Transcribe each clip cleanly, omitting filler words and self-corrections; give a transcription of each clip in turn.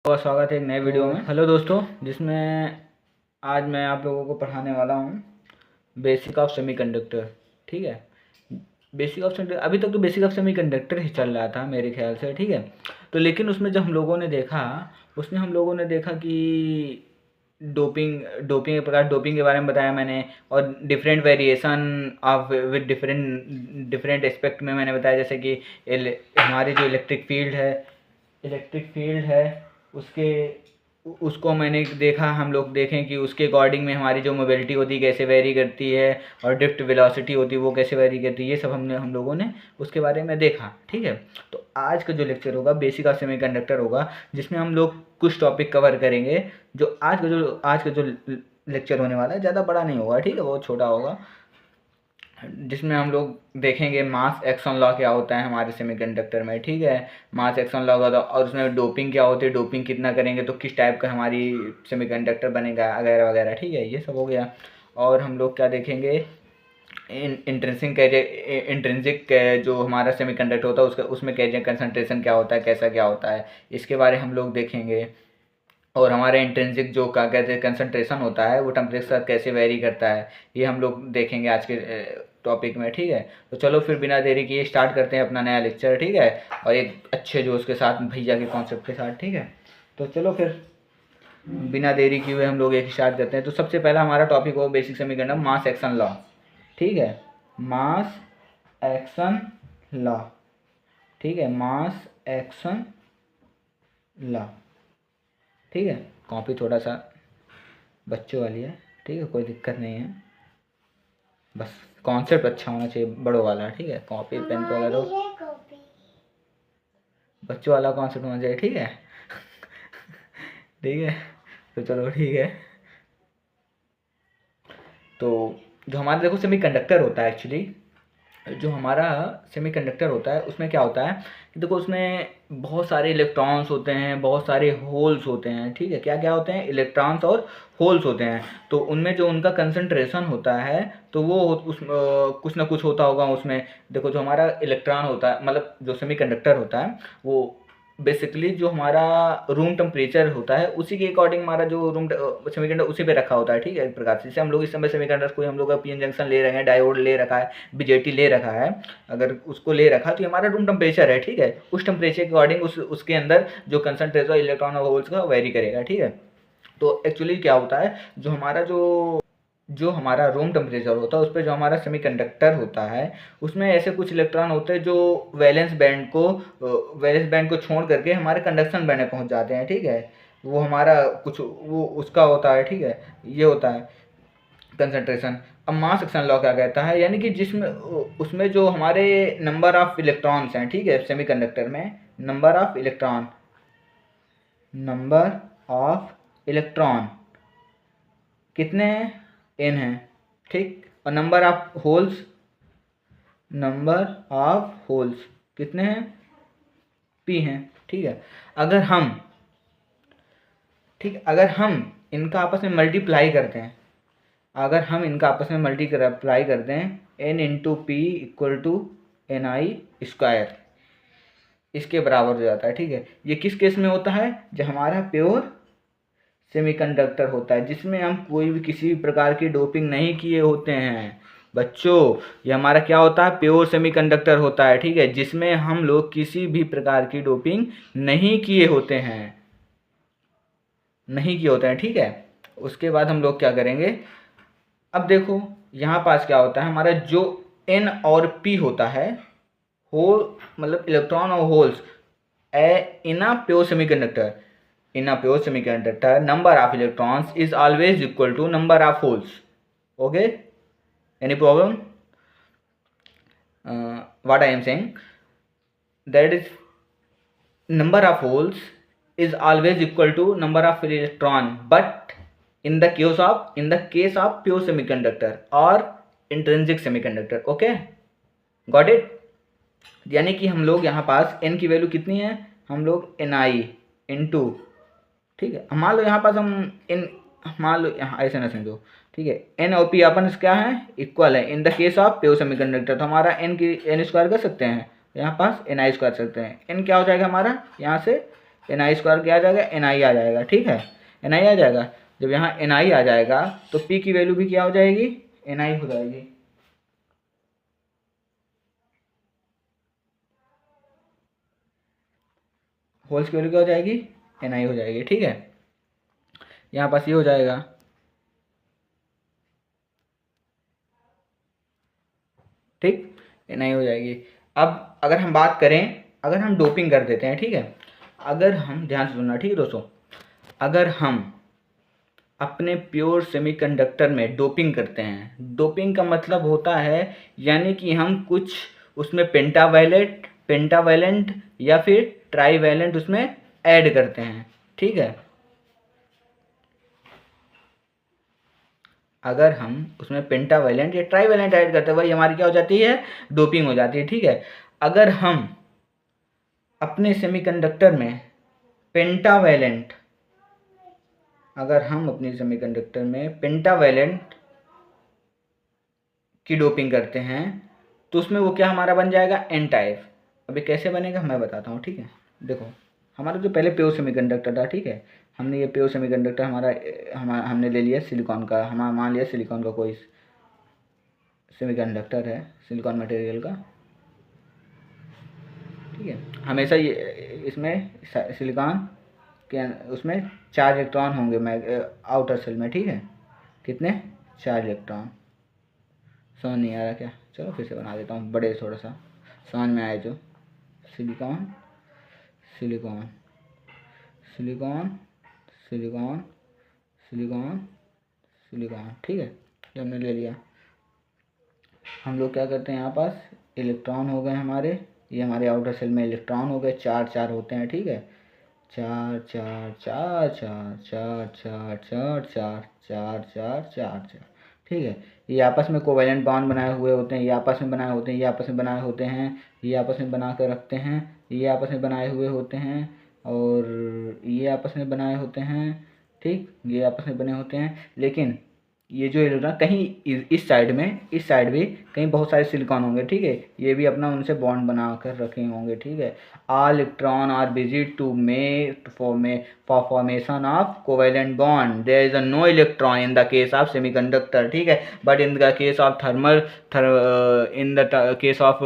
बहुत स्वागत है एक नए वीडियो में। हेलो दोस्तों, जिसमें आज मैं आप लोगों को पढ़ाने वाला हूँ बेसिक ऑफ सेमीकंडक्टर। ठीक है, बेसिक ऑफ सेमी, अभी तक तो बेसिक ऑफ सेमीकंडक्टर ही चल रहा था मेरे ख्याल से। ठीक है, तो लेकिन उसमें जब हम लोगों ने देखा, उसमें हम लोगों ने देखा कि डोपिंग डोपिंग के प्रकार, डोपिंग के बारे में बताया मैंने, और different variation of with different different aspect में मैंने बताया। जैसे कि हमारी जो इलेक्ट्रिक फील्ड है उसके उसको मैंने देखा, हम लोग देखें कि उसके अकॉर्डिंग में हमारी जो मोबिलिटी होती है कैसे वेरी करती है, और ड्रिफ्ट वेलोसिटी होती है वो कैसे वेरी करती है, ये सब हम लोगों ने उसके बारे में देखा। ठीक है, तो आज का जो लेक्चर होगा बेसिक ऑफ सेमीकंडक्टर होगा, जिसमें हम लोग कुछ टॉपिक कवर करेंगे। जो आज का जो लेक्चर होने वाला है ज़्यादा बड़ा नहीं होगा, ठीक है, बहुत छोटा होगा, जिसमें हम लोग देखेंगे मास एक्शन लॉ क्या होता है हमारे सेमीकंडक्टर में। ठीक है, मास एक्शन लॉ का, और उसमें डोपिंग क्या होती है, डोपिंग कितना करेंगे तो किस टाइप का हमारी सेमीकंडक्टर बनेगा, वगैरह वगैरह। ठीक है, ये सब हो गया। और हम लोग क्या देखेंगे, इंट्रिंसिक जो हमारा सेमीकंडक्टर होता है उसका, उसमें कैरियर कंसंट्रेशन क्या होता है, कैसा क्या होता है, इसके बारे हम लोग देखेंगे। और हमारे इंट्रिंसिक जो क्या कहते हैं कंसंट्रेशन होता है वो टेम्परेचर के साथ कैसे वेरी करता है, ये हम लोग देखेंगे आज के टॉपिक में। ठीक है, तो चलो फिर बिना देरी किए स्टार्ट करते हैं अपना नया लेक्चर। ठीक है, और एक अच्छे जोश के साथ, भैया के कॉन्सेप्ट के साथ। ठीक है, तो चलो फिर बिना देरी किए हुए हम लोग एक स्टार्ट करते हैं। तो सबसे पहला हमारा टॉपिक हो बेसिक सेमीकंडक्टर, मास एक्शन लॉ। ठीक है, मास एक्शन लॉ। ठीक है, मास एक्शन लॉ। ठीक है, कॉपी थोड़ा सा बच्चों वाली है, ठीक है, कोई दिक्कत नहीं है, बस कॉन्सेप्ट अच्छा होना चाहिए बड़ों वाला। ठीक है, कॉपी पेन तो वगैरह बच्चों वाला कॉन्सेप्ट होना चाहिए। ठीक है ठीक है, तो चलो ठीक है। तो जो हमारा देखो सेमीकंडक्टर होता है, एक्चुअली जो हमारा सेमीकंडक्टर होता है उसमें क्या होता है कि देखो उसमें बहुत सारे इलेक्ट्रॉन्स होते हैं, बहुत सारे होल्स होते हैं। ठीक है, क्या क्या होते हैं, इलेक्ट्रॉन्स और होल्स होते हैं। तो उनमें जो उनका कंसंट्रेशन होता है तो वो कुछ ना कुछ होता होगा उसमें। देखो जो हमारा इलेक्ट्रॉन होता है, मतलब जो सेमीकंडक्टर होता है, वो बेसिकली जो हमारा रूम टेम्परेचर होता है उसी के अकॉर्डिंग हमारा जो सेमीकंडक्टर उसी पे रखा होता है। ठीक है, एक प्रकार से जैसे हम लोग इस समय सेमीकंडक्टर कोई हम लोग का पीएन जंक्शन ले रहे हैं, डायोड ले रखा है, बीजेटी ले रखा है, अगर उसको ले रखा तो ये हमारा रूम टेम्परेचर है। ठीक है, उस टेम्परेचर के अकॉर्डिंग उसके अंदर जो कंसंट्रेशन इलेक्ट्रॉन और होल्स का वेरी करेगा। ठीक है, तो एक्चुअली क्या होता है, जो हमारा रूम टेम्परेचर होता है उस पर जो हमारा सेमीकंडक्टर होता है उसमें ऐसे कुछ इलेक्ट्रॉन होते हैं जो वैलेंस बैंड को छोड़ करके हमारे कंडक्शन बैंड में पहुंच जाते हैं। ठीक है, वो हमारा कुछ वो उसका होता है। ठीक है, ये होता है कंसंट्रेशन। अब मास एक्शन लॉ क्या कहता है, यानी कि जिसमें उसमें जो हमारे नंबर ऑफ इलेक्ट्रॉन्स हैं, ठीक है, सेमीकंडक्टर में नंबर ऑफ इलेक्ट्रॉन कितने हैं, एन है। ठीक, और नंबर ऑफ होल्स कितने हैं, पी हैं। ठीक है, अगर हम इनका आपस में मल्टीप्लाई करते हैं, N into P equal to N I square, इसके बराबर हो जाता है। ठीक है, ये किस केस में होता है, जो हमारा प्योर सेमीकंडक्टर होता है, जिसमें हम कोई भी किसी भी प्रकार की डोपिंग नहीं किए होते हैं। बच्चों, ये हमारा क्या होता है, प्योर सेमीकंडक्टर होता है। ठीक है, जिसमें हम लोग किसी भी प्रकार की डोपिंग नहीं किए होते हैं। ठीक है, उसके बाद हम लोग क्या करेंगे, अब देखो यहाँ पास क्या होता है, हमारा जो एन और पी होता है, होल मतलब इलेक्ट्रॉन और holes, in a pure semiconductor number of electrons is always equal to number of holes. Okay, any problem? What I am saying, that is number of holes is always equal to number of electron, but in the case of pure semiconductor or intrinsic semiconductor. Okay, got it? यानी कि हम लोग यहाँ पास n की value कितनी है, हम लोग ni इंटू, ठीक है, मान लो यहाँ पास मान लो यहाँ ऐसे ना समझो। ठीक है, एन और पी अपन क्या है, इक्वल है। इन the case of pure semiconductor तो हमारा एन स्क्वायर कर सकते हैं, यहाँ पास एन आई स्क्वायर सकते हैं। एन क्या हो जाएगा हमारा, यहाँ से ni² क्या आ जाएगा, ni आ जाएगा, ठीक है, ni आ जाएगा। जब यहाँ ni आ जाएगा तो p की वैल्यू भी क्या हो जाएगी, ni हो जाएगी। होल्स की वैल्यू क्या हो जाएगी, ni हो जाएगी, ठीक है। यहाँ पास ये हो जाएगा, ठीक, ni हो जाएगी। अब अगर हम बात करें, अगर हम डोपिंग कर देते हैं, ठीक है, अगर हम, ध्यान से सुनना, ठीक है दोस्तों, अगर हम अपने प्योर सेमीकंडक्टर में डोपिंग करते हैं, डोपिंग का मतलब होता है यानी कि हम कुछ उसमें पेंटावैलेंट या फिर ट्राईवैलेंट उसमें ऐड करते हैं, ठीक है। अगर हम उसमें पेंटावैलेंट या ट्राईवैलेंट ऐड करते हैं, वही हमारी क्या हो जाती है, डोपिंग हो जाती है, ठीक है। अगर हम अपने सेमीकंडक्टर में पेंटावैलेंट, अगर हम अपने सेमीकंडक्टर में पेंटावैलेंट की डोपिंग करते हैं तो उसमें वो क्या हमारा बन जाएगा, एन टाइप। अभी कैसे बनेगा मैं बताता हूँ, ठीक है। देखो, हमारा जो पहले प्योर सेमीकंडक्टर था, ठीक है, हमने ये प्योर सेमीकंडक्टर हमने ले लिया सिलिकॉन का, हम मान लिया सिलिकॉन का कोई सेमीकंडक्टर है, सिलिकॉन मटेरियल का, ठीक है। हमेशा ये इसमें सिलिकॉन के उसमें 4 इलेक्ट्रॉन होंगे आउटर सेल में, ठीक है। कितने, 4 इलेक्ट्रॉन। समझ नहीं आ रहा क्या, चलो फिर से बना देता हूँ, बड़े थोड़ा सा समझ में आए जो। Silicon silicon silicon silicon silicon silicon, ठीक है, ये हमने ले लिया। हम लोग क्या करते हैं, यहाँ पास इलेक्ट्रॉन हो गए हमारे, ये हमारे आउटर सेल में इलेक्ट्रॉन हो गए, 4 होते हैं, ठीक है, 4, ठीक है। ये आपस में कोवैलेंट बॉन्ड बनाए हुए होते हैं, ये आपस में बनाए होते हैं, ये आपस में बनाए होते हैं, ये आपस में बना कर रखते हैं, ये आपस में बनाए हुए होते हैं, और ये आपस में बनाए होते हैं, ठीक, ये आपस में बने होते हैं। लेकिन ये जो इलेक्ट्रॉन कहीं इस साइड में, इस साइड भी कहीं बहुत सारे सिलिकॉन होंगे, ठीक है, ये भी अपना उनसे बॉन्ड बना कर रखे होंगे, ठीक है। All electron are busy to make for formation of covalent bond, there is no electron in the case of semiconductor, ठीक है, but in the case of in the case of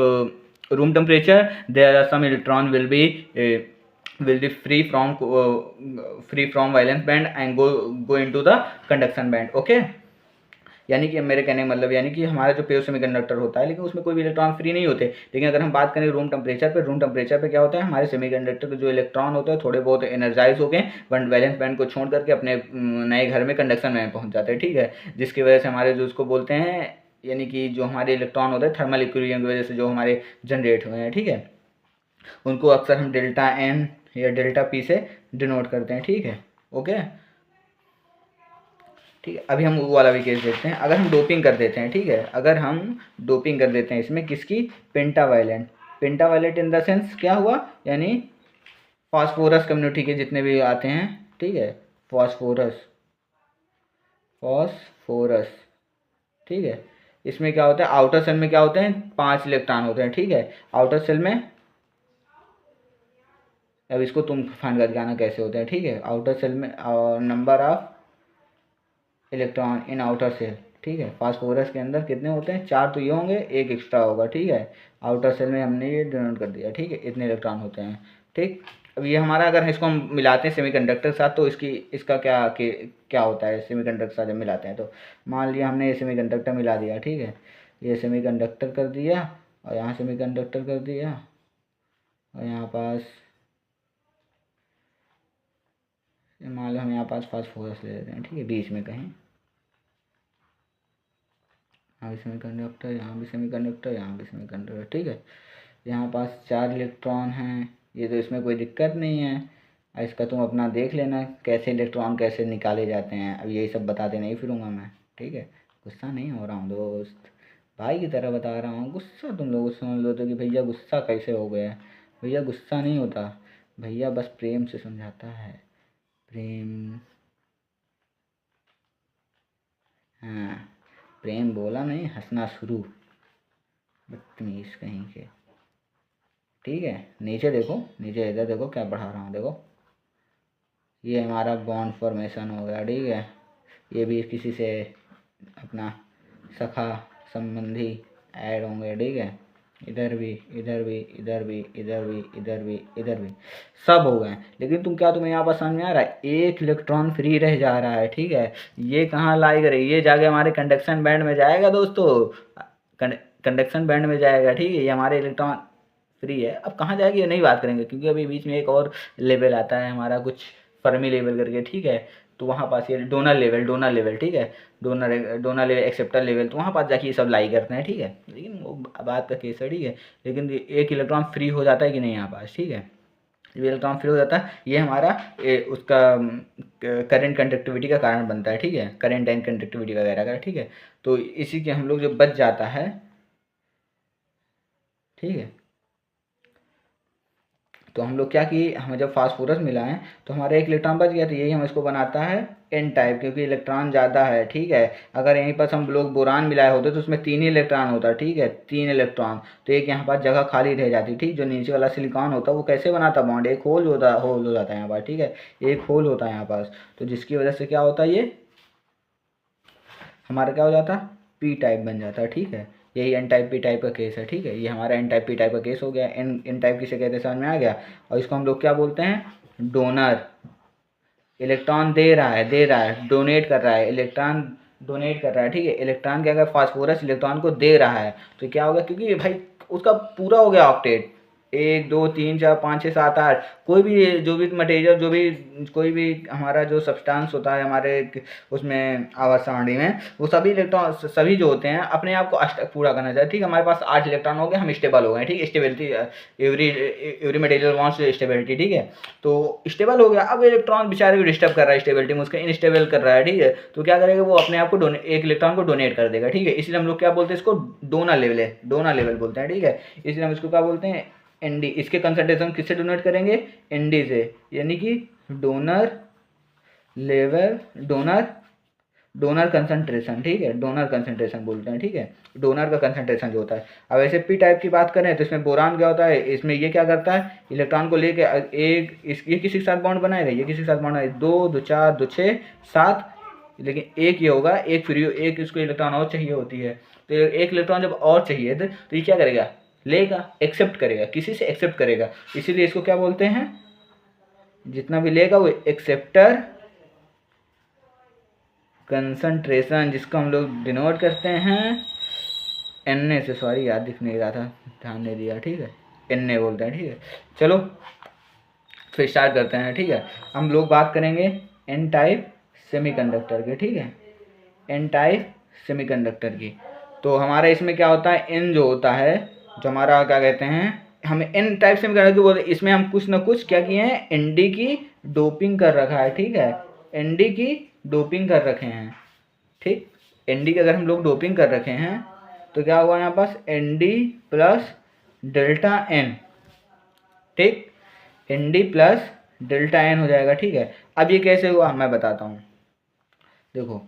room temperature there are some electron will be free from valence band and go into the conduction band, okay। यानी कि मेरे कहने का मतलब, यानी कि हमारा जो प्योर सेमीकंडक्टर होता है, लेकिन उसमें कोई भी इलेक्ट्रॉन फ्री नहीं होते। लेकिन अगर हम बात करें रूम टेम्परेचर पे क्या होता है, हमारे सेमीकंडक्टर के जो इलेक्ट्रॉन होते हैं थोड़े बहुत एनर्जाइज हो गए, वैलेंस बैंड को छोड़ करके अपने नए घर में कंडक्शन में पहुंच जाते हैं, ठीक है, जिसकी वजह से हमारे जो उसको बोलते हैं, यानी कि जो हमारे इलेक्ट्रॉन होते हैं थर्मल इक्विलिब्रियम की वजह से जो हमारे जनरेट हुए हैं, ठीक है, उनको अक्सर हम डेल्टा एन या डेल्टा पी से डिनोट करते हैं, ठीक है, ओके, ठीक है। अभी हम वो वाला भी केस देखते हैं, अगर हम डोपिंग कर देते हैं, ठीक है, अगर हम डोपिंग कर देते हैं इसमें किसकी, पेंटावायलेंट इन द सेंस क्या हुआ, यानी फास्फोरस कम्युनिटी के जितने भी आते हैं, ठीक है, फास्फोरस, ठीक है। इसमें क्या होता है, आउटर सेल में क्या होते हैं, 5 इलेक्ट्रॉन होते हैं, ठीक है, आउटर सेल में। अब इसको तुम फाइंड करके आना कैसे होते हैं, ठीक है, आउटर सेल में number of electron in outer shell, ठीक है, फास्फोरस के अंदर कितने होते हैं, 4 तो ये होंगे, एक एक्स्ट्रा होगा, ठीक है, आउटर सेल में हमने ये डिनोट कर दिया, ठीक है, इतने इलेक्ट्रॉन होते हैं, ठीक। अब ये हमारा, अगर इसको हम मिलाते हैं सेमीकंडक्टर के साथ तो इसका क्या होता है, सेमीकंडक्टर के साथ जब मिलाते हैं तो मान लिया हमने ये सेमीकंडक्टर मिला दिया, ठीक है, ये सेमीकंडक्टर कर दिया और यहाँ सेमीकंडक्टर कर दिया और यहाँ पास मान लो हम यहाँ पास फास्फोरस ले लेते हैं, ठीक है, बीच में कहीं, यहाँ भी सेमीकंडक्टर, यहाँ भी सेमीकंडक्टर, यहाँ भी सेमीकंडक्टर, ठीक है, यहाँ पास 4 इलेक्ट्रॉन हैं, ये तो इसमें कोई दिक्कत नहीं है। इसका तुम अपना देख लेना कैसे इलेक्ट्रॉन कैसे निकाले जाते हैं, अब यही सब बताते नहीं फिरूंगा मैं, ठीक है, गुस्सा नहीं हो रहा हूँ दोस्त, भाई की तरह बता रहा हूँ, गुस्सा तुम लोग समझ लो तो कि भैया गुस्सा कैसे हो गया, भैया गुस्सा नहीं होता, भैया बस प्रेम से समझाता है, प्रेम, हाँ, प्रेम बोला नहीं, हंसना शुरू, बदतमीज कहीं के, ठीक है। नीचे देखो, नीचे इधर देखो क्या पढ़ा रहा हूँ, देखो ये हमारा बॉन्ड फॉर्मेशन हो गया, ठीक है। ये भी किसी से अपना सखा संबंधी ऐड होंगे, ठीक है। इधर भी, इधर भी, इधर भी, इधर भी, इधर भी, इधर भी, सब हो गए। लेकिन तुम्हें यहाँ पर समझ में आ रहा है, एक इलेक्ट्रॉन फ्री रह जा रहा है, ठीक है। ये कहाँ लाई करे, ये जाके हमारे कंडक्शन बैंड में जाएगा दोस्तों, कंडक्शन बैंड में जाएगा, ठीक है। ये हमारे इलेक्ट्रॉन फ्री है। अब कहाँ जाएगी ये नहीं बात करेंगे, क्योंकि अभी बीच में एक और लेवल आता है हमारा, कुछ फर्मी लेवल करके, ठीक है। तो वहाँ पास ये डोनर लेवल, ठीक है। डोनर लेवल, एक्सेप्टर लेवल, तो वहाँ पास जाके ये सब लाई करते हैं, ठीक है। लेकिन वो बात का केस है, ठीक है। लेकिन एक इलेक्ट्रॉन फ्री हो जाता है कि नहीं यहाँ पास, ठीक है। ये इलेक्ट्रॉन फ्री हो जाता है, ये हमारा उसका करंट कंडक्टिविटी का कारण बनता है, ठीक है। करंट एंड कंडक्टिविटी वगैरह का, ठीक है। तो इसी के हम लोग जो बच जाता है, ठीक है। तो हम लोग क्या किए, हमें जब फास्फोरस मिला है तो हमारा एक इलेक्ट्रॉन बच गया, तो यही हम इसको बनाता है एन टाइप, क्योंकि इलेक्ट्रॉन ज़्यादा है, ठीक है। अगर यहीं पर हम लोग बोरान मिलाए होते तो उसमें 3 ही इलेक्ट्रॉन होता, ठीक है, 3 इलेक्ट्रॉन, तो एक यहाँ पर जगह खाली रह जाती, ठीक। जो नीचे वाला सिलिकॉन होता है वो कैसे बनाता बॉन्ड, एक होल हो जाता है यहाँ पर, ठीक है। एक होल होता है यहाँ पास, तो जिसकी वजह से क्या होता है, ये हमारा क्या हो जाता, पी टाइप बन जाता है, ठीक है। यही एन टाइप पी टाइप का केस है, ठीक है। ये हमारा एन टाइप पी टाइप का केस हो गया। एन टाइप किसे कहते हैं समझ में आ गया। और इसको हम लोग क्या बोलते हैं, डोनर। इलेक्ट्रॉन दे रहा है, डोनेट कर रहा है, इलेक्ट्रॉन डोनेट कर रहा है, ठीक है। इलेक्ट्रॉन के अगर फास्फोरस इलेक्ट्रॉन को दे रहा है तो क्या होगा, क्योंकि भाई उसका पूरा हो गया ऑक्टेट, 1 2 3 4 5 6 7 8, कोई भी जो भी मटेरियल, जो भी कोई भी हमारा जो सब्सटेंस होता है हमारे उसमें आवर्त सारणी में, वो सभी इलेक्ट्रॉन सभी जो होते हैं अपने आप को अष्टक पूरा करना चाहिए, ठीक है। हमारे पास 8 इलेक्ट्रॉन हो गए, हम स्टेबल हो गए, ठीक है। Stability, every material wants stability, ठीक है। तो स्टेबल हो गया। अब इलेक्ट्रॉन बेचारे को डिस्टर्ब कर रहा है स्टेबिलिटी में, उसका इनस्टेबल कर रहा है, ठीक है। तो क्या करेगा, वो अपने आप को एक इलेक्ट्रॉन को डोनेट कर देगा, ठीक है। इसलिए हम लोग क्या बोलते हैं, इसको डोनर लेवल है, डोनर लेवल बोलते हैं, ठीक है। इसलिए हम इसको क्या बोलते हैं, एनडी। इसके कंसंट्रेशन किससे डोनेट करेंगे, एनडी से, यानी कि डोनर लेवल, डोनर कंसंट्रेशन, ठीक है। डोनर कंसंट्रेशन बोलते हैं, ठीक है। डोनर का कंसंट्रेशन जो होता है। अब ऐसे पी टाइप की बात करें तो इसमें बोरान क्या होता है, इसमें ये क्या करता है, इलेक्ट्रॉन को लेके ये किसी के साथ बॉन्ड बनाएगा, ये किसी के साथ बॉन्ड बनाएगा, 2 2 4 2 6 7, लेकिन एक ये होगा, एक फ्री, एक इसको इलेक्ट्रॉन और चाहिए होती है। तो एक इलेक्ट्रॉन जब और चाहिए तो ये क्या करेगा, लेगा, एक्सेप्ट करेगा, किसी से एक्सेप्ट करेगा। इसीलिए इसको क्या बोलते हैं, जितना भी लेगा वो एक्सेप्टर कंसंट्रेशन, जिसको हम लोग डिनोट करते हैं एन ए से, सॉरी याद दिख नहीं रहा था, ध्यान नहीं दिया, ठीक है। एन ए बोलते हैं, ठीक है। चलो फिर स्टार्ट करते हैं, ठीक है। हम लोग बात करेंगे एन टाइप सेमीकंडक्टर के, ठीक है। एन टाइप सेमीकंडक्टर की। तो हमारा इसमें क्या होता है, एन जो होता है, जो हमारा क्या कहते हैं, हमें एन टाइप सेमीकंडक्टर बोलते हैं। इसमें हम कुछ ना कुछ क्या किए हैं, एनडी की डोपिंग कर रखा है, ठीक है। एनडी की डोपिंग कर रखे हैं, ठीक। एनडी की अगर हम लोग डोपिंग कर रखे हैं तो क्या हुआ यहाँ पास, एनडी प्लस डेल्टा एन, ठीक। एनडी प्लस डेल्टा एन हो जाएगा, ठीक है। अब ये कैसे हुआ मैं बताता हूँ। देखो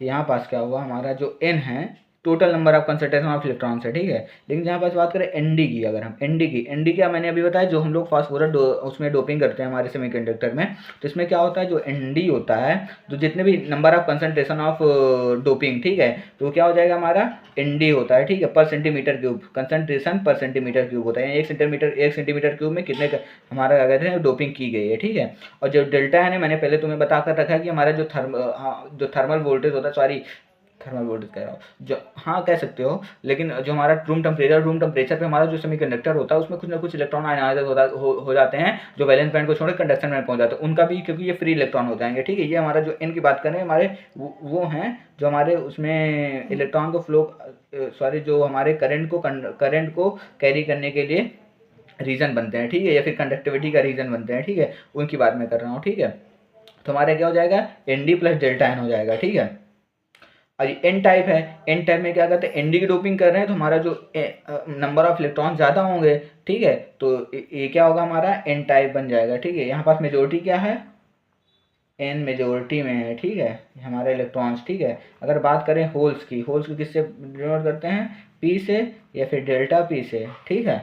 यहाँ पास क्या हुआ, हमारा जो एन है total number of concentration of electrons है, ठीक है। लेकिन जहाँ पास बात करें एनडी की, अगर हम एनडी क्या मैंने अभी बताया, जो हम लोग फास्फोरस उसमें डोपिंग करते हैं हमारे सेमीकंडक्टर में, तो इसमें क्या होता है, जो एनडी होता है, जो जितने भी number of concentration of doping, ठीक है, तो क्या हो जाएगा हमारा, एनडी होता है, ठीक है, पर सेंटीमीटर क्यूब, कंसंट्रेशन पर सेंटीमीटर क्यूब होता है। 1 सेंटीमीटर क्यूब में कितने हमारा क्या कहते हैं डोपिंग की गई है, ठीक है। और जो डेल्टा है मैंने पहले तुम्हें बता कर रखा है कि हमारा जो थर्मल वोल्टेज होता है, सॉरी थर्मल वोल्टेज कह रहा हूँ, जो हाँ कह सकते हो, लेकिन जो हमारा रूम टेम्परेचर पे हमारा जो सेमीकंडक्टर होता है उसमें कुछ ना कुछ इलेक्ट्रॉन आयनाइज हो जाते हैं, जो वैलेंस बैंड को छोड़ कंडक्शन बैंड पहुंच जाते हैं, उनका भी, क्योंकि ये फ्री इलेक्ट्रॉन हो जाएंगे, ठीक है। ये हमारा जो एन की बात करें, हमारे वो हैं जो हमारे उसमें इलेक्ट्रॉन को फ्लो, सॉरी जो हमारे करंट को कैरी करने के लिए रीजन बनते हैं, ठीक है, या फिर कंडक्टिविटी का रीजन बनते हैं, ठीक है, उनकी बात मैं कर रहा हूँ, ठीक है। तो हमारे क्या हो जाएगा, N D plus delta N हो जाएगा, ठीक है। और एन टाइप है, एन टाइप में क्या करते हैं, एनडी की डोपिंग कर रहे हैं तो हमारा जो नंबर ऑफ इलेक्ट्रॉन ज़्यादा होंगे, ठीक है। तो ये क्या होगा, हमारा एन टाइप बन जाएगा, ठीक है। यहाँ पास मेजोरिटी क्या है, एन मेजोरिटी में है, ठीक है, हमारे इलेक्ट्रॉन्स, ठीक है। अगर बात करें होल्स की किससे डिनोट करते हैं, पी से या फिर डेल्टा पी से, ठीक है।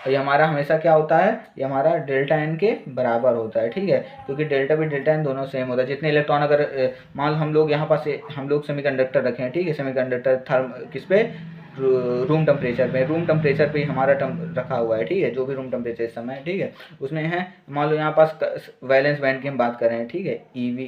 और ये हमारा हमेशा क्या होता है, ये हमारा डेल्टा एन के बराबर होता है, ठीक है, क्योंकि डेल्टा भी डेल्टा एन दोनों सेम होता है। जितने इलेक्ट्रॉन अगर मान लो हम लोग यहाँ पास हम लोग सेमीकंडक्टर रखे हैं, ठीक है, सेमीकंडक्टर थर्म किस पे, रूम टेम्परेचर पे, रूम टेम्परेचर पे हमारा रखा हुआ है, ठीक है, जो भी रूम टेम्परेचर इस समय है, ठीक है, उसमें है मान लो यहाँ पास वैलेंस बैंड की हम बात कर रहे हैं, ठीक है, ईवी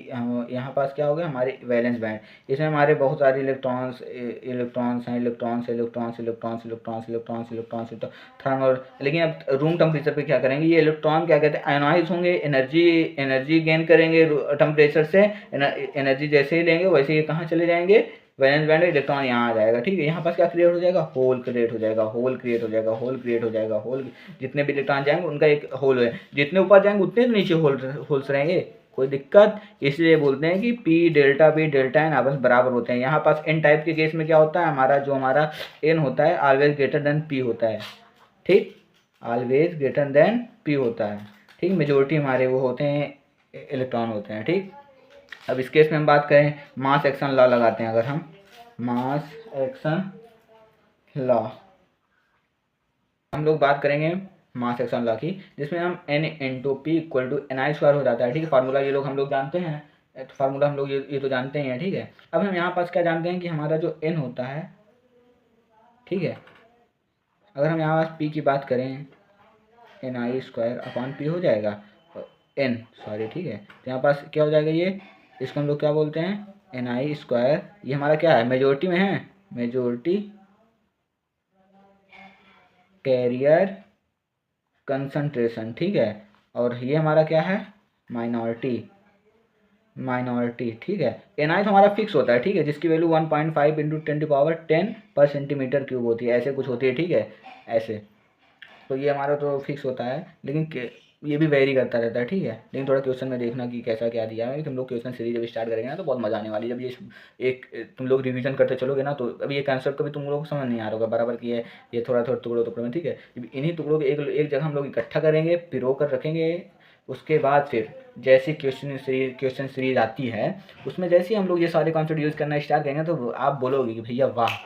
यहाँ पास क्या हो गया हमारे वैलेंस बैंड, इसमें हमारे बहुत सारे इलेक्ट्रॉन्स इलेक्ट्रॉन्स हैं, electrons electrons electrons electrons electrons electrons thermal. लेकिन अब रूम टेम्परेचर पे क्या करेंगे, ये इलेक्ट्रॉन क्या कहते हैं, आयोनाइज होंगे, एनर्जी गेन करेंगे टेम्परेचर से, एनर्जी जैसे ही लेंगे वैसे ही कहाँ चले जाएंगे, वैलेंस बैंड, इलेक्ट्रॉन यहाँ आ जाएगा, ठीक है, यहाँ पास क्या क्रिएट हो जाएगा, होल क्रिएट हो जाएगा, होल क्रिएट हो जाएगा, होल क्रिएट हो जाएगा, होल, जितने भी इलेक्ट्रॉन जाएंगे उनका एक होल है, जितने ऊपर जाएंगे उतने नीचे होल्स रहेंगे, कोई दिक्कत। इसलिए बोलते हैं कि पी डेल्टा एन आपस बराबर होते हैं। यहाँ पास एन टाइप के केस में क्या होता है, हमारा जो हमारा एन होता है ऑलवेज ग्रेटर देन पी होता है, ठीक, ऑलवेज ग्रेटर देन पी होता है, ठीक, मेजोरिटी हमारे वो होते हैं इलेक्ट्रॉन होते हैं, ठीक। अब इस केस में हम बात करें, मास एक्शन लॉ लगाते हैं, अगर हम मास एक्शन लॉ हम लोग बात करेंगे मास एक्शन लॉ की, जिसमें हम N into P equal to N I square हो जाता है, ठीक है, फार्मूला ये लोग हम लोग जानते हैं, तो फार्मूला हम लोग ये तो जानते ही हैं, ठीक है। अब हम यहाँ पास क्या जानते हैं कि हमारा जो एन होता है, ठीक है, अगर हम यहाँ पास पी की बात करें, N I square upon P हो जाएगा, एन सॉरी, ठीक है, तो यहाँ पास क्या हो जाएगा, ये इसको हम लोग क्या बोलते हैं, एन आई स्क्वायर, ये हमारा क्या है, मेजोरिटी में है, मेजोरिटी कैरियर कंसंट्रेशन, ठीक है, और ये हमारा क्या है, माइनॉरिटी, ठीक है। एन आई तो हमारा फिक्स होता है, ठीक है, जिसकी वैल्यू 1.5 इंटू 10 पर सेंटीमीटर क्यूब होती है, ऐसे कुछ होती है, ठीक है, ऐसे, तो ये हमारा तो फिक्स होता है, लेकिन ये भी वेरी करता रहता है, ठीक है, लेकिन थोड़ा क्वेश्चन में देखना कि कैसा क्या दिया है। तुम लोग क्वेश्चन सीरीज जब स्टार्ट करेंगे ना तो बहुत मजा आने वाली है, जब ये एक तुम लोग रिवीजन करते चलोगे ना, तो अभी ये कंसेप्ट कभी तुम लोगों को समझ नहीं आ रहा होगा बराबर की है, ये थोड़ा थोड़ा टुकड़ों में, ठीक है, इन्हीं टुकड़ों को एक जगह हम लोग इकट्ठा करेंगे, पिरो कर रखेंगे, उसके बाद फिर जैसे क्वेश्चन सीरीज आती है, उसमें जैसे ही हम लोग ये सारे कॉन्सेप्ट यूज़ करना स्टार्ट करेंगे तो आप बोलोगे कि भैया वाह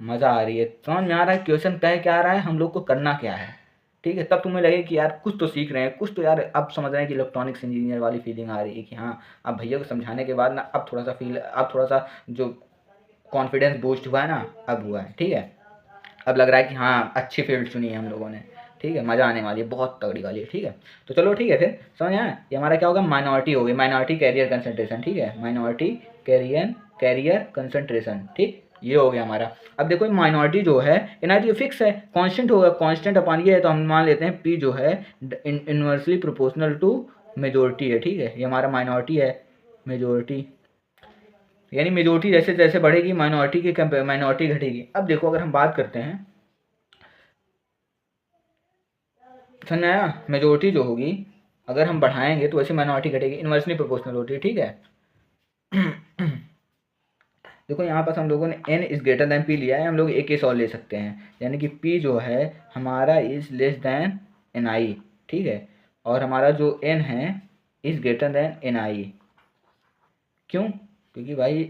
मज़ा आ रही है, समझ में आ रहा है क्वेश्चन कह क्या आ रहा है, हम लोग को करना क्या है, ठीक है, तब तुम्हें लगे कि यार कुछ तो सीख रहे हैं, कुछ तो यार अब समझ रहे हैं कि इलेक्ट्रॉनिक्स इंजीनियर वाली फीलिंग आ रही है कि हाँ, अब भैया को समझाने के बाद ना अब थोड़ा सा जो कॉन्फिडेंस बूस्ट हुआ है ना, अब हुआ है, ठीक है, अब लग रहा है कि हाँ अच्छी फील्ड चुनी है हम लोगों ने, ठीक है, मज़ा आने वाली है, बहुत तगड़ी वाली है, ठीक है, तो चलो ठीक है, फिर समझ आया, ये हमारा क्या होगा, माइनॉरिटी हो गई, माइनॉरिटी कैरियर कंसंट्रेशन, ठीक है, माइनॉरिटी कैरियर कंसंट्रेशन, ठीक, ये हो गया हमारा। अब देखो माइनॉरिटी जो है एनर्जी फिक्स है, कांस्टेंट होगा, कांस्टेंट अपन ये है, तो हम मान लेते हैं पी जो है इनवर्सली प्रोपोर्शनल टू मेजोरिटी है, ठीक है, ये हमारा माइनॉरिटी है, मेजोरिटी, यानी मेजोरिटी जैसे जैसे बढ़ेगी माइनॉरिटी घटेगी। अब देखो अगर हम बात करते हैं, समझ में आया, मेजोरिटी जो होगी अगर हम बढ़ाएंगे तो वैसे माइनॉरिटी घटेगी, इनवर्सली प्रोपोर्शनल होती है, ठीक है। देखो यहाँ पास हम लोगों ने n is greater than p लिया है, हम लोग एक केस और ले सकते हैं, यानी कि p जो है हमारा इज लेस दैन एन आई, ठीक है, और हमारा जो n है इज ग्रेटर दैन एन आई, क्यों, क्योंकि भाई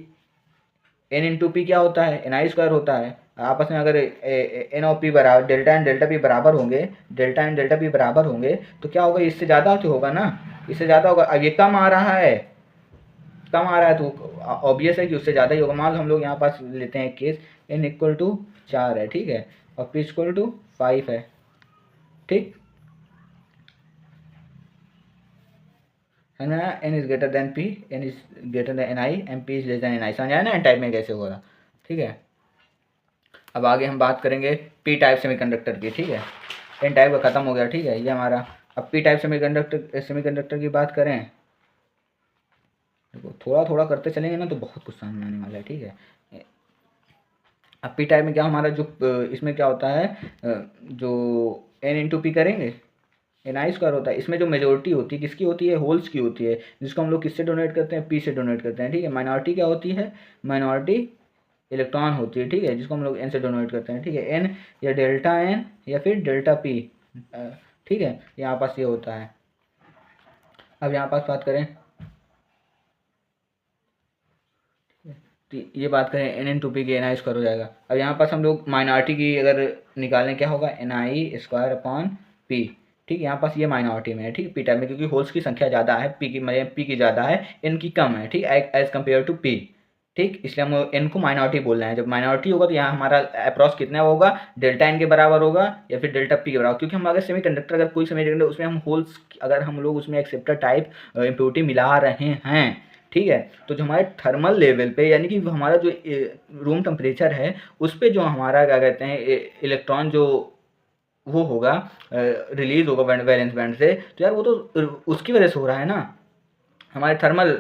n इंटू पी क्या होता है, एन आई स्क्वायर होता है, आपस में अगर एन और पी बराबर, डेल्टा एन डेल्टा पी बराबर होंगे, डेल्टा एन डेल्टा पी बराबर होंगे तो क्या होगा, इससे ज़्यादा तो होगा ना, इससे ज़्यादा होगा, अब ये कम आ रहा है, कम आ रहा है तो ऑब्वियस है कि उससे ज़्यादा ही होगा। मान लो हम लोग यहाँ पास लेते हैं केस n इक्वल टू 4 है, ठीक है, और p इक्वल टू 5 है, ठीक, है ना, n is greater than p, n is greater than ni and p is less than ni, समझ आया ना एन टाइप में कैसे होगा, ठीक है। अब आगे हम बात करेंगे p टाइप सेमीकंडक्टर की, ठीक है, n टाइप का ख़त्म हो गया, ठीक है, ये हमारा। अब p टाइप सेमीकंडक्टर की बात करें, देखो थोड़ा थोड़ा करते चलेंगे ना तो बहुत कुछ सामने आने वाला है, ठीक है। अब पी टाइप में क्या हमारा जो इसमें क्या होता है, जो एन इंटू पी करेंगे एन आई स्क्वायर होता है, इसमें जो मेजोरिटी होती है किसकी होती है, होल्स की होती है, जिसको हम लोग किससे डोनेट करते हैं, पी से डोनेट करते हैं, ठीक है। माइनॉरिटी क्या होती है, माइनॉरिटी इलेक्ट्रॉन होती है, ठीक है, जिसको हम लोग एन से डोनेट करते हैं, ठीक है, एन या डेल्टा एन या फिर डेल्टा पी, ठीक है, यहाँ पास ये होता है। अब यहाँ पास बात करें, तो ये बात करें एन इन टू पी की एन आई स्क्वायर हो जाएगा। अब यहाँ पास हम लोग माइनॉरिटी की अगर निकालें क्या होगा, N I square upon P. ठीक है, यहाँ पास ये माइनॉरिटी में है, ठीक है, पी टाइप में, क्योंकि होल्स की संख्या ज़्यादा है, पी की मतलब पी की ज़्यादा है, एन की कम है, ठीक, एज कम्पेयर टू पी। ठीक, इसलिए हम एन को माइनॉरिटी बोल रहे हैं। जब माइनॉरिटी होगा तो यहाँ हमारा अप्रॉक्स कितना होगा, डेल्टा एन के बराबर होगा या फिर डेल्टा पी के बराबर, क्योंकि हम अगर सेमीकंडक्टर, अगर कोई सेमीकंडक्टर उसमें हम होल्स, अगर हम लोग उसमें एक्सेप्टर टाइप इम्प्योरिटी मिला रहे हैं, ठीक है, तो जो हमारे थर्मल लेवल पे, यानी कि हमारा जो रूम टेम्परेचर है उस पर जो हमारा क्या कहते हैं इलेक्ट्रॉन जो वो होगा रिलीज होगा वैलेंस बैंड से, तो यार वो तो उसकी वजह से हो रहा है ना, हमारे थर्मल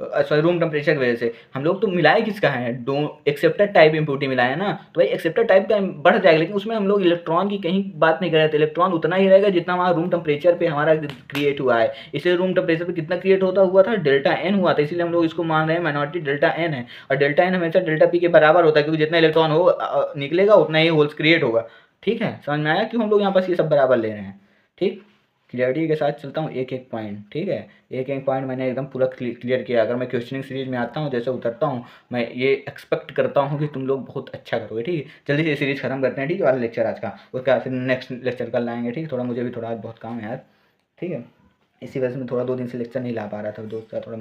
सॉरी रूम टेम्परेचर की वजह से। हम लोग तो मिलाए किसका है, दो एक्सेप्टर टाइप इम्प्योरिटी मिलाए ना, तो भाई एक्सेप्टर टाइप का बढ़ जाएगा, लेकिन उसमें हम लोग इलेक्ट्रॉन की कहीं बात नहीं कर रहे थे, इलेक्ट्रॉन उतना ही रहेगा जितना हमारा रूम टेम्परेचर पे हमारा क्रिएट हुआ है। इसलिए रूम टेम्परेचर पे कितना क्रिएट होता हुआ था, डेल्टा एन हुआ था, इसलिए हम लोग इसको मान रहे हैं माइनॉरिटी डेल्टा एन है, और डेल्टा एन हमेशा डेल्टा पी के बराबर होता है, क्योंकि जितना इलेक्ट्रॉन हो निकलेगा उतना ही होल्स क्रिएट होगा। ठीक है, समझ में आया क्यों हम लोग यहाँ पास ये सब बराबर ले रहे हैं। ठीक, क्लियरिटी के साथ चलता हूँ एक एक पॉइंट। ठीक है, एक एक पॉइंट मैंने एकदम पूरा क्लियर किया। अगर मैं क्वेश्चनिंग सीरीज में आता हूँ, जैसे उतरता हूँ, मैं ये एक्सपेक्ट करता हूँ कि तुम लोग बहुत अच्छा करोगे। ठीक है, जल्दी से सीरीज खत्म करते हैं, ठीक है, वाला लेक्चर आज का, उसका फिर नेक्स्ट लेक्चर कल लाएंगे। ठीक है, थोड़ा मुझे भी थोड़ा आज बहुत काम है यार। ठीक है, इसी वजह से मैं थोड़ा 2 दिन से लेक्चर नहीं ला पा रहा था दोस्त का, थोड़ा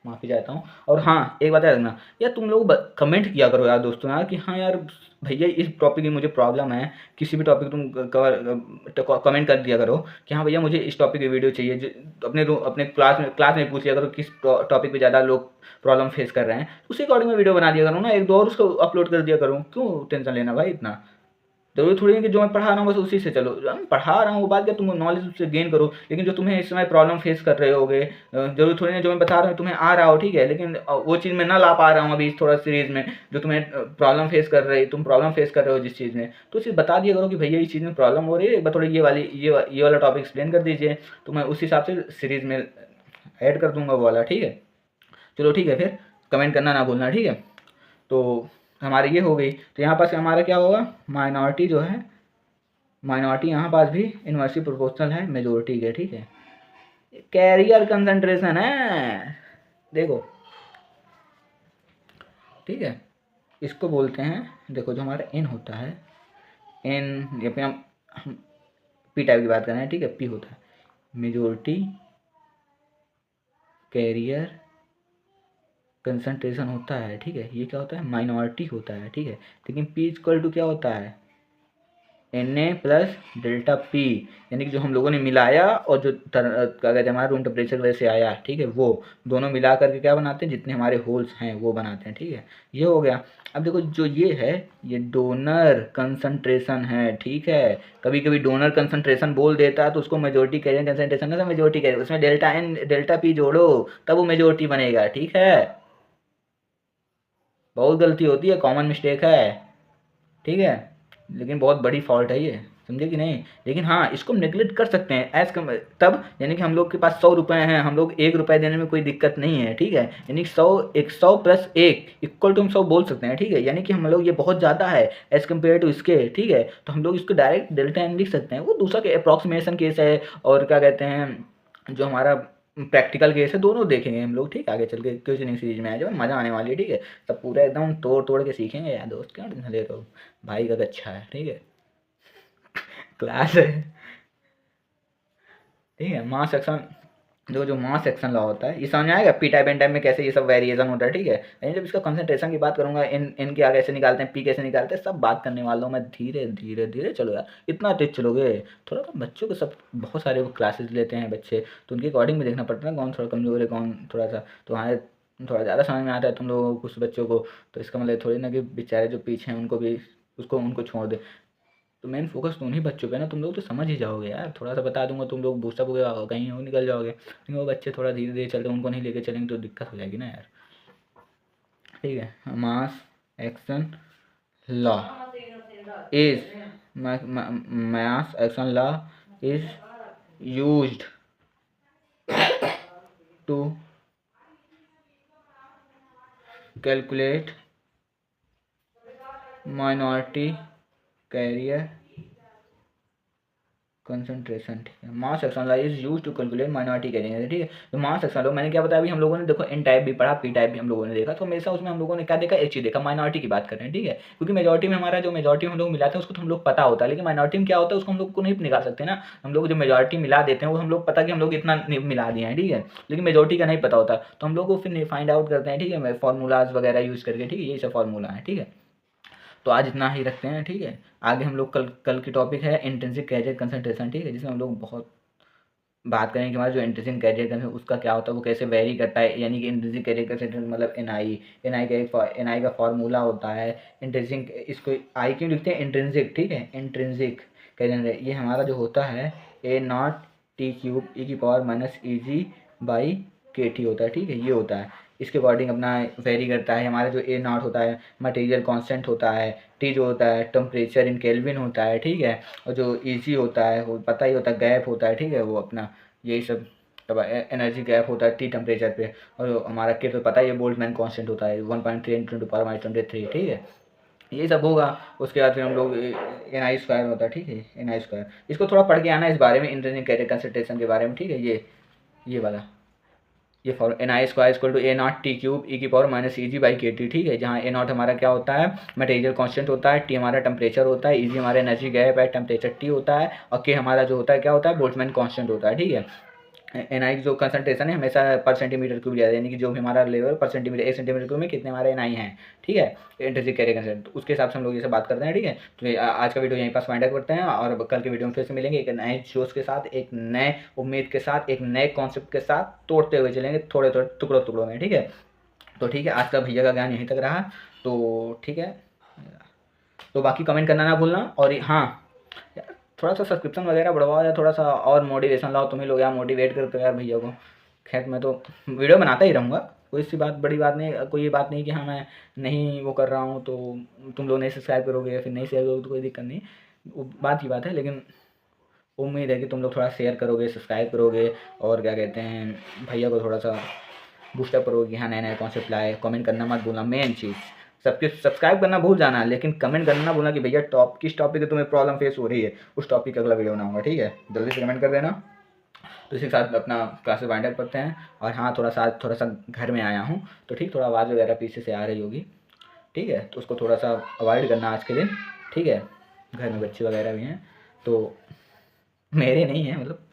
माफ़ी चाहता हूँ। और हाँ, एक बात याद रखना यार, तुम लोग कमेंट किया करो यार दोस्तों यार, कि हाँ यार भैया इस टॉपिक की मुझे प्रॉब्लम है, किसी भी टॉपिक तुम कवर कमेंट कर दिया करो कि हाँ भैया मुझे इस टॉपिक की वीडियो चाहिए। अपने क्लास में पूछ लिया करो किस टॉपिक पे ज़्यादा लोग प्रॉब्लम फेस कर रहे हैं, उसी अकॉर्डिंग में वीडियो बना दिया करो ना, एक दो और उसको अपलोड कर दिया करूँ, क्यों टेंशन लेना भाई इतना। जरूरी थोड़ी है कि जो मैं पढ़ा रहा हूँ बस उसी से चलो, जो मैं पढ़ा रहा हूँ वो बात क्या, तुम नॉलेज उससे गेन करो, लेकिन जो तुम्हें इस समय प्रॉब्लम फेस कर रहे होगे, जरूरी थोड़ी है जो मैं बता रहा हूँ तुम्हें आ रहा हो, ठीक है, लेकिन वो चीज़ मैं ना ला पा रहा हूँ अभी इस थोड़ा सीरीज में, जो तुम्हें प्रॉब्लम फेस कर रहे, तुम प्रॉब्लम फेस कर रहे हो जिस चीज़ में, तो चीज़ बता दिया करो कि भैया इस चीज़ में प्रॉब्लम हो रही है, एक बार थोड़ी ये वाला टॉपिक एक्सप्लेन कर दीजिए, तो मैं उस हिसाब से सीरीज में ऐड कर दूंगा वो वाला। ठीक है, चलो ठीक है, फिर कमेंट करना ना भूलना। ठीक है, तो हमारी ये हो गई, तो यहाँ पास हमारा क्या होगा, माइनॉरिटी जो है, माइनॉरिटी यहाँ पास भी इन्वर्सली प्रोपोर्शनल है मेजोरिटी के। ठीक है, कैरियर कंसंट्रेशन है, देखो, ठीक है, इसको बोलते हैं, देखो जो हमारा एन होता है, एन या पे हम पी टाइप की बात कर रहे हैं, ठीक है, पी होता है मेजोरिटी कैरियर कंसंट्रेशन होता है। ठीक है, ये क्या होता है, माइनॉरिटी होता है। ठीक है, लेकिन पी इक्वल टू क्या होता है, N A plus delta P, यानी कि जो हम लोगों ने मिलाया और जो क्या कहते हैं हमारा रूम टेम्परेचर वजह से आया, ठीक है, वो दोनों मिला करके क्या बनाते हैं, जितने हमारे होल्स हैं वो बनाते हैं। ठीक है, ये हो गया। अब देखो जो ये है, ये डोनर कंसंट्रेशन है। ठीक है, कभी कभी डोनर कंसंट्रेशन बोल देता है तो उसको मेजोरिटी कैरियर कंसंट्रेशन है, मेजोरिटी कैरियर, उसमें डेल्टा एन डेल्टा पी जोड़ो तब वो मेजोरिटी बनेगा। ठीक है, बहुत गलती होती है, कॉमन मिस्टेक है। ठीक है, लेकिन बहुत बड़ी फॉल्ट है ये, समझे कि नहीं। लेकिन हाँ, इसको नेगलेक्ट कर सकते हैं एज कम तब, यानी कि हम लोग के पास 100 रुपये हैं, हम लोग 1 रुपये देने में कोई दिक्कत नहीं है। ठीक है, यानी 100 प्लस 1 इक्वल टू हम 100 बोल सकते हैं। ठीक है, यानी कि हम लोग ये बहुत ज़्यादा है एज कम्पेयर टू इसके। ठीक है, तो हम लोग इसको डायरेक्ट डेल्टा एन लिख सकते हैं, वो दूसरा के अप्रॉक्सीमेशन केस है, और क्या कहते हैं जो हमारा प्रैक्टिकल केस है, दोनों देखेंगे हम लोग। ठीक है, आगे चल के क्वेश्चनिंग सीरीज में आ जाओ, मज़ा आने वाली है। ठीक है, सब पूरा एकदम तोड़ तोड़ के सीखेंगे यार दोस्त, क्या टेंशन ले रहे हो, भाई का अच्छा है। ठीक है, क्लास है। ठीक है, मास सेक्शन, जो मास सेक्शन लॉ होता है ये समझ में आएगा, पी टाइप एन टाइप में कैसे ये सब वेरिएशन होता है। ठीक है, लेकिन जब इसका कंसंट्रेशन की बात करूंगा, एन के आगे कैसे निकालते हैं, पी कैसे निकालते हैं, सब बात करने वाला हूँ मैं। धीरे धीरे धीरे चलो यार, इतना तेज चलोगे थोड़ा, तो बच्चों को सब बहुत सारे क्लासेस लेते हैं बच्चे, तो उनके अकॉर्डिंग में देखना पड़ता है कौन थोड़ा कमजोर है, कौन थोड़ा सा, तो हाँ थोड़ा ज़्यादा समझ में आता है तुम लोगों को कुछ बच्चों को, तो इसका मतलब थोड़ी ना कि बेचारे जो पीछे हैं उनको भी उनको छोड़ दे। तो मेन फोकस तो उन्हीं बच्चों पे ना, तुम लोग तो समझ ही जाओगे यार, थोड़ा सा बता दूंगा तुम लोग बूस्टअप हो गया कहीं हो निकल जाओगे, लेकिन वो बच्चे थोड़ा धीरे धीरे चलते हैं, उनको नहीं लेके चलेंगे तो दिक्कत हो जाएगी ना यार। ठीक है, mass action law is mass action law is used to calculate minority carrier concentration, ठीक है। Mass action is use to calculate minority category, ठीक है। तो मास एक्शन लो, मैंने क्या बताया अभी, हम लोगों ने देखो एन टाइप भी पढ़ा, पी टाइप भी हम लोगों ने देखा, तो हमेशा उसमें हम लोगों ने क्या देखा, एक चीज़ देखा, माइनॉरिटी की बात कर रहे हैं, ठीक है। क्योंकि मेजॉरिटी में हमारा जो मेजॉरिटी में हम लोग मिलाते हैं उसको तो हम लोग पता होता है, लेकिन माइनॉरिटी में क्या होता है उसको हम लोग को नहीं निकाल सकते ना। हम लोग जो मेजॉरिटी मिला देते हैं वो हम लोग पता कि हम लोग इतना मिला दिए हैं, ठीक है, लेकिन मेजॉरिटी का नहीं पता होता, तो हम लोग को फिर फाइंड आउट करते हैं, ठीक है, फॉर्मूलाज वगैरह यूज़ करके, ठीक है, यही सब फॉर्मूला है, ठीक है। तो आज इतना ही रखते हैं, ठीक है। आगे हम लोग कल की टॉपिक है इंट्रिंसिक कैरियर कंसंट्रेशन, ठीक है, जिसमें हम लोग बहुत बात करेंगे कि हमारा जो इंट्रिंसिक कैरियर कंसंट्रेशन उसका क्या होता है, वो कैसे वेरी करता है, यानी कि इंट्रिंसिक कैरियर कंसंट्रेशन मतलब एन आई का फॉर्मूला होता है। इंट्रिंसिक, इसको आई क्यों लिखते हैं, इंट्रिंसिक, ठीक है, इंट्रिंसिक कैरियर ये हमारा जो होता है A not T cube E की power minus E G by K T होता है, ठीक है, ये होता है। इसके अकॉर्डिंग अपना वेरी करता है। हमारा जो ए नॉट होता है मटेरियल कांस्टेंट होता है, टी जो होता है टेम्परेचर इन केल्विन होता है, ठीक है, और जो ईजी होता है वो पता ही होता है गैप होता है, ठीक है, वो अपना यही सब तब एनर्जी गैप होता है टी टेम्परेचर पे, और हमारा के तो पता ही है बोल्टमैन कांस्टेंट होता है 1.3 × 10⁻23, ठीक है, ये सब होगा। उसके बाद फिर हम लोग एन आई स्क्वायर होता है, ठीक है, एन आई स्क्वायर, इसको थोड़ा पढ़ के आना इस बारे में, इंट्रिंसिक कैरियर कंसंट्रेशन के बारे में, ठीक है, ये वाला, ये for N I square equal to A not T cube E की power minus E G by K T, ठीक है, जहाँ ए नॉट हमारा क्या होता है मटेरियल कांस्टेंट होता है, टी हमारा टेम्परेचर होता है, ई जी हमारा एनर्जी गैप है, टेम्परेचर टी होता है, और के हमारा जो होता है क्या होता है बोल्ट्जमैन कांस्टेंट होता है, ठीक है। एन आई जो कंसंट्रेशन है हमेशा पर सेंटीमीटर क्यूब लिया जाता है, यानी कि जो भी हमारा लेवल पर सेंटीमीटर 1 सेंटीमीटर क्यूब में कितने हमारे एन आई हैं, ठीक है, इंट्रिंसिक कैरियर कंसंट्रेशन, तो उसके हिसाब से हम लोग ये सब बात करते हैं, ठीक है। तो आज का वीडियो यहीं पास फाइंड आउट करते हैं, और कल के वीडियो में फिर से मिलेंगे एक नए जोश के साथ, एक नए उम्मीद के साथ, एक नए कॉन्सेप्ट के साथ तोड़ते हुए चलेंगे थोड़े थोड़े टुकड़ों टुकड़ों में, ठीक है। तो ठीक है, आज का भैया का ज्ञान यहीं तक रहा, तो ठीक है, तो बाकी कमेंट करना ना भूलना, और हाँ यार थोड़ा सा सब्सक्रिप्शन वगैरह बढ़वाओ, या थोड़ा सा और मोटिवेशन लाओ, तुम ही लोग यार मोटिवेट करते हो यार भैया को। खैर मैं तो वीडियो बनाता ही रहूँगा, कोई सी बात बड़ी बात नहीं, कोई ये बात नहीं कि हाँ मैं नहीं वो कर रहा हूँ तो तुम लोग नहीं सब्सक्राइब करोगे या फिर नहीं शेयर करोगे तो कोई दिक्कत नहीं, वो बात की बात है, लेकिन उम्मीद है कि तुम लोग थोड़ा शेयर करोगे, सब्सक्राइब करोगे, और क्या कहते हैं भैया को थोड़ा सा बूस्टअप करोगे कि हाँ नए नए कॉन्सेप्ट लाए। कमेंट करना मत भूलना, मेन चीज़ सबके सब्सक्राइब करना भूल जाना, लेकिन कमेंट करना ना भूलना कि भैया किस टॉपिक की तुम्हें प्रॉब्लम फेस हो रही है, उस टॉपिक का अगला वीडियो बनाऊंगा, ठीक है, जल्दी से कमेंट कर देना। तो इसी के साथ अपना क्लासेस वाइंड अप करते हैं, और हाँ थोड़ा सा घर में आया हूँ तो ठीक, थोड़ा आवाज़ वगैरह पीछे से आ रही होगी, ठीक है, तो उसको थोड़ा सा अवॉइड करना आज के दिन, ठीक है, घर में बच्चे वगैरह भी हैं तो मेरे नहीं हैं मतलब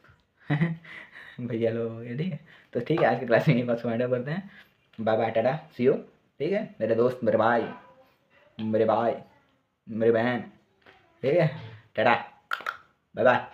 भैया लोग हो गए, ठीक है। तो ठीक है, आज की क्लास में यहीं बस वाइंड अप करते हैं, बाय बाय टाटा सी यू, ठीक है, मेरे दोस्त, मेरे भाई, मेरे बहन, ठीक है, टाटा, बाय बाय।